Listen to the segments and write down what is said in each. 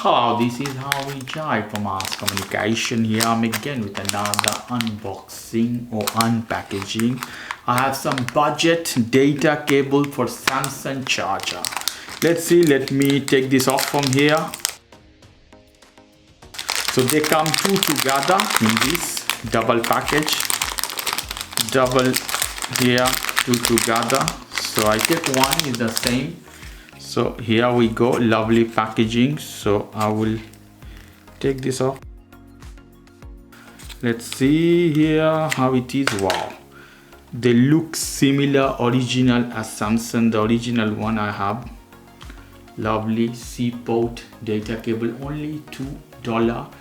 Hello, this is how we jive from Mass Communication. Here I'm again with another unboxing or unpackaging. I have some budget data cable for Samsung charger. Let's see, let me take this off from here. So they come two together in this double package. Double here, two together. So I take one is the same. So here we go, lovely packaging. So I will take this off. Let's see here how it is. Wow, they look similar original as Samsung, the original one I have. Lovely C-port data cable, only $2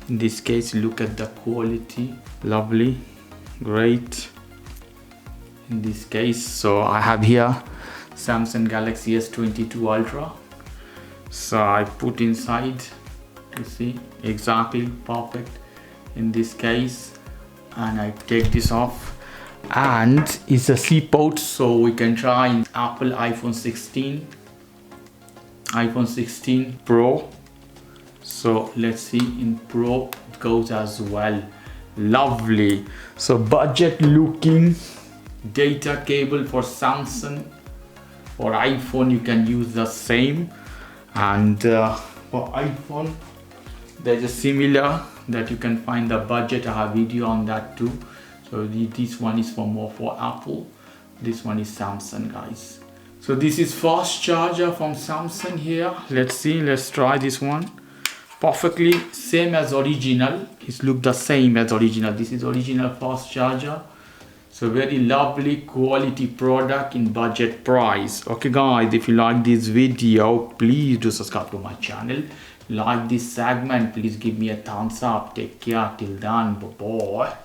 in this case. Look at the quality, lovely, great in this case. So I have here Samsung Galaxy S22 Ultra. So I put inside, you see, exactly perfect in this case, and I take this off, and it's a C port, so we can try in Apple iPhone 16 Pro. So let's see, in Pro it goes as well. Lovely. So budget looking data cable for Samsung. For iPhone you can use the same, and for iPhone there's a similar that you can find the budget. I have video on that too. So this one is more for Apple, this one is Samsung, guys. So this is fast charger from Samsung here. Let's see, let's try this one. Perfectly same as original. It looks the same as original. This is original fast charger. So very lovely quality product in budget price. Okay guys, if you like this video, please do subscribe to my channel. Like this segment, please give me a thumbs up. Take care till then, bye bye.